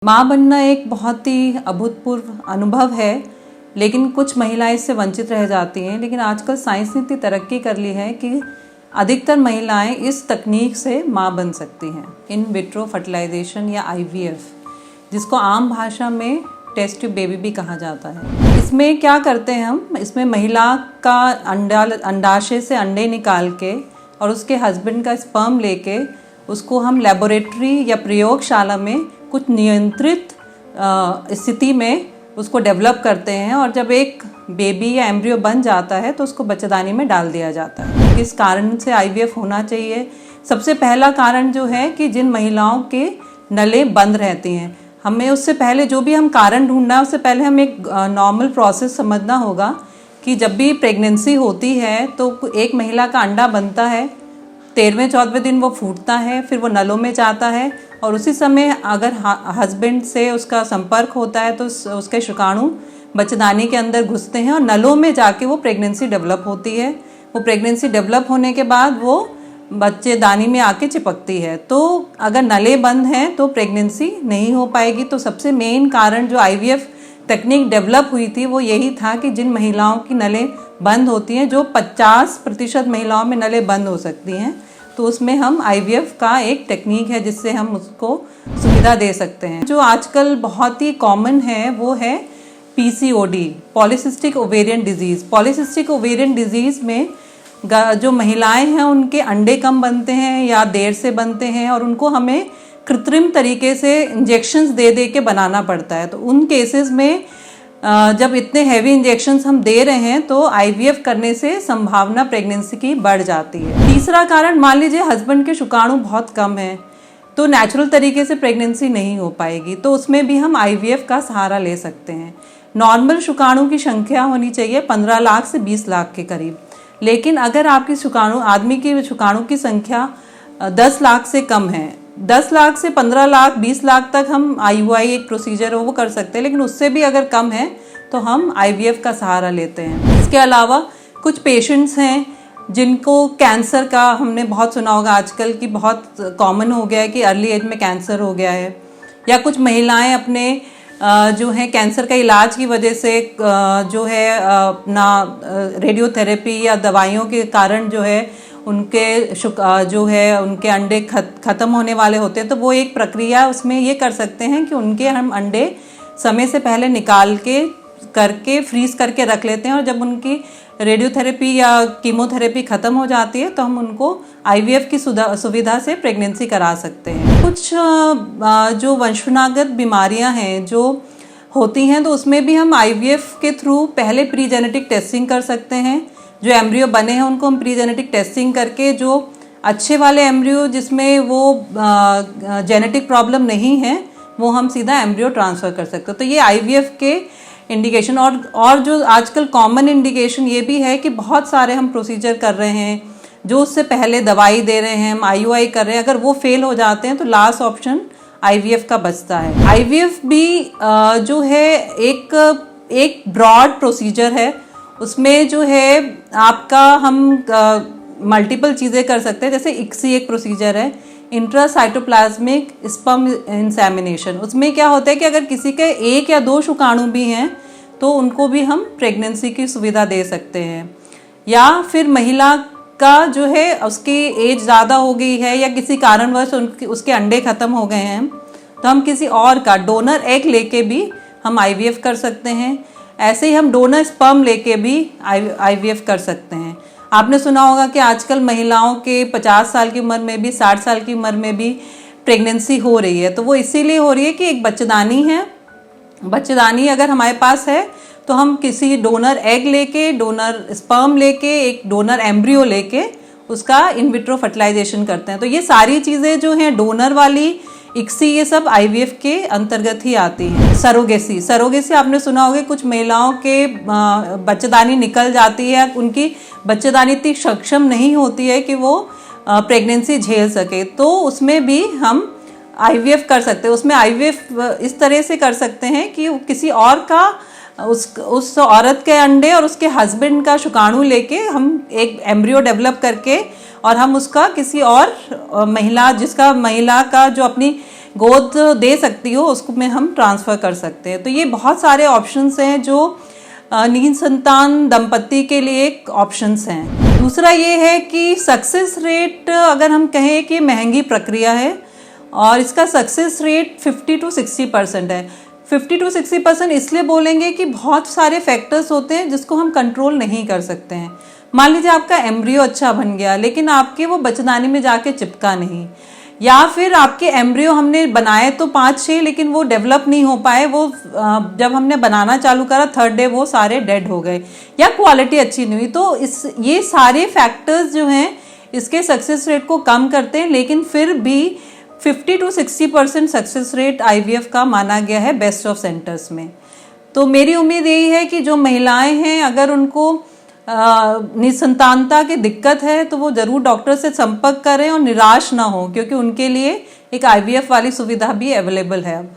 माँ बनना एक बहुत ही अभूतपूर्व अनुभव है, लेकिन कुछ महिलाएं इससे वंचित रह जाती हैं। लेकिन आजकल साइंस ने इतनी तरक्की कर ली है कि अधिकतर महिलाएं इस तकनीक से माँ बन सकती हैं। इन विट्रो फर्टिलाइजेशन या IVF, जिसको आम भाषा में टेस्ट ट्यूब बेबी भी कहा जाता है। इसमें क्या करते हैं हम, इसमें महिला का अंडाशय से अंडे निकाल के और उसके हस्बैंड का स्पर्म लेके उसको हम लेबोरेटरी या प्रयोगशाला में कुछ नियंत्रित स्थिति में उसको डेवलप करते हैं, और जब एक बेबी या एम्ब्रियो बन जाता है तो उसको बच्चेदानी में डाल दिया जाता है। किस कारण से IVF होना चाहिए? सबसे पहला कारण जो है कि जिन महिलाओं के नले बंद रहती हैं, हमें उससे पहले जो भी हम कारण ढूंढना है उससे पहले हम एक नॉर्मल प्रोसेस समझना होगा कि जब भी प्रेगनेंसी होती है तो एक महिला का अंडा बनता है, 13वें-14वें दिन वो फूटता है, फिर वो नलों में जाता है, और उसी समय अगर हस्बैंड से उसका संपर्क होता है तो उसके शुक्राणु बच्चेदानी के अंदर घुसते हैं और नलों में जाके वो प्रेगनेंसी डेवलप होती है। वो प्रेगनेंसी डेवलप होने के बाद वो बच्चेदानी में आके चिपकती है। तो अगर नले बंद हैं तो प्रेगनेंसी नहीं हो पाएगी। तो सबसे मेन कारण जो IVF तकनीक डेवलप हुई थी वो यही था कि जिन महिलाओं की नलें बंद होती हैं, जो 50% महिलाओं में नलें बंद हो सकती हैं, तो उसमें हम IVF का एक टेक्निक है जिससे हम उसको सुविधा दे सकते हैं। जो आजकल बहुत ही कॉमन है वो है PCOD, polycystic ovarian disease. Polycystic ovarian disease में जो महिलाएं हैं उनके अंडे कम बनते हैं या देर से बनते हैं, और उनको हमें कृत्रिम तरीके से इंजेक्शंस दे दे के बनाना पड़ता है। तो उन केसेस में जब इतने हैवी इंजेक्शंस हम दे रहे हैं तो IVF करने से संभावना प्रेगनेंसी की बढ़ जाती है। तीसरा कारण, मान लीजिए हस्बैंड के शुक्राणु बहुत कम है तो नेचुरल तरीके से प्रेगनेंसी नहीं हो पाएगी, तो उसमें भी हम IVF का सहारा ले सकते हैं। नॉर्मल शुक्राणु की संख्या होनी चाहिए 15 लाख से 20 लाख के करीब, लेकिन अगर आपकी आदमी की शुक्राणु की संख्या 10 लाख से कम है, 10 लाख से 15 लाख 20 लाख तक हम IUI एक प्रोसीजर हो वो कर सकते हैं, लेकिन उससे भी अगर कम है तो हम IVF का सहारा लेते हैं। इसके अलावा कुछ पेशेंट्स हैं जिनको कैंसर का, हमने बहुत सुना होगा आजकल की बहुत कॉमन हो गया है कि अर्ली एज में कैंसर हो गया है, या कुछ महिलाएं अपने जो है कैंसर का इलाज की वजह से जो है अपना रेडियोथेरेपी या दवाइयों के कारण जो है उनके जो है उनके अंडे ख़त्म होने वाले होते हैं। तो वो एक प्रक्रिया उसमें ये कर सकते हैं कि उनके हम अंडे समय से पहले निकाल के करके फ्रीज करके रख लेते हैं, और जब उनकी रेडियोथेरेपी या कीमोथेरेपी ख़त्म हो जाती है तो हम उनको IVF की सुविधा से प्रेगनेंसी करा सकते हैं। कुछ जो वंशनागत बीमारियां हैं जो होती हैं तो उसमें भी हम IVF के थ्रू पहले प्री जेनेटिक टेस्टिंग कर सकते हैं। जो एम्ब्रियो बने हैं उनको हम प्री जेनेटिक टेस्टिंग करके जो अच्छे वाले एम्ब्रियो जिसमें वो जेनेटिक प्रॉब्लम नहीं है वो हम सीधा एम्ब्रियो ट्रांसफ़र कर सकते हैं। तो ये IVF के इंडिकेशन, और जो आजकल कॉमन इंडिकेशन ये भी है कि बहुत सारे हम प्रोसीजर कर रहे हैं जो उससे पहले दवाई दे रहे हैं, हम IUI कर रहे हैं, अगर वो फेल हो जाते हैं तो लास्ट ऑप्शन IVF का बचता है। IVF भी जो है एक ब्रॉड प्रोसीजर है। उसमें जो है आपका हम मल्टीपल चीज़ें कर सकते हैं, जैसे ICSI एक प्रोसीजर है, इंट्रासाइटोप्लाज्मिक स्पर्म इंसेमिनेशन। उसमें क्या होता है कि अगर किसी के 1 या 2 शुक्राणु भी हैं तो उनको भी हम प्रेगनेंसी की सुविधा दे सकते हैं। या फिर महिला का जो है उसकी एज ज़्यादा हो गई है या किसी कारणवश उसके अंडे ख़त्म हो गए हैं तो हम किसी और का डोनर एग लेके भी हम IVF कर सकते हैं। ऐसे ही हम डोनर स्पर्म लेके भी IVF कर सकते हैं। आपने सुना होगा कि आजकल महिलाओं के 50 साल की उम्र में भी, 60 साल की उम्र में भी प्रेगनेंसी हो रही है। तो वो इसीलिए हो रही है कि एक बच्चेदानी है, बच्चेदानी अगर हमारे पास है तो हम किसी डोनर एग लेके, डोनर स्पर्म लेके, एक डोनर एम्ब्रियो लेके उसका इन विट्रो फर्टिलाइजेशन करते हैं। तो ये सारी चीज़ें जो हैं डोनर वाली, ICSI, ये सब IVF के अंतर्गत ही आती है। सरोगेसी आपने सुना होगा, कुछ महिलाओं के बच्चेदानी निकल जाती है, उनकी बच्चेदानी इतनी सक्षम नहीं होती है कि वो प्रेगनेंसी झेल सके, तो उसमें भी हम IVF कर सकते हैं। उसमें IVF इस तरह से कर सकते हैं कि किसी और का उस औरत के अंडे और उसके हस्बैंड का शुक्राणु लेके हम एक एम्ब्रियो डेवलप करके और हम उसका किसी और महिला का जो अपनी गोद दे सकती हो उसको में हम ट्रांसफ़र कर सकते हैं। तो ये बहुत सारे ऑप्शंस हैं जो निसंतान दंपति के लिए एक ऑप्शंस हैं। दूसरा ये है कि सक्सेस रेट, अगर हम कहें कि महंगी प्रक्रिया है और इसका सक्सेस रेट 50 to 60% है। 50 to 60% इसलिए बोलेंगे कि बहुत सारे फैक्टर्स होते हैं जिसको हम कंट्रोल नहीं कर सकते हैं। मान लीजिए आपका एम्ब्रियो अच्छा बन गया लेकिन आपके वो बच्चेदानी में जाके चिपका नहीं, या फिर आपके एम्ब्रियो हमने बनाए तो 5-6 लेकिन वो डेवलप नहीं हो पाए, वो जब हमने बनाना चालू करा 3rd डे वो सारे डेड हो गए, या क्वालिटी अच्छी नहीं हुई। तो ये सारे फैक्टर्स जो हैं इसके सक्सेस रेट को कम करते हैं, लेकिन फिर भी 50 to 60% सक्सेस रेट IVF का माना गया है बेस्ट ऑफ सेंटर्स में। तो मेरी उम्मीद यही है कि जो महिलाएं हैं अगर उनको निसंतानता की दिक्कत है तो वो ज़रूर डॉक्टर से संपर्क करें और निराश ना हो, क्योंकि उनके लिए एक IVF वाली सुविधा भी अवेलेबल है अब।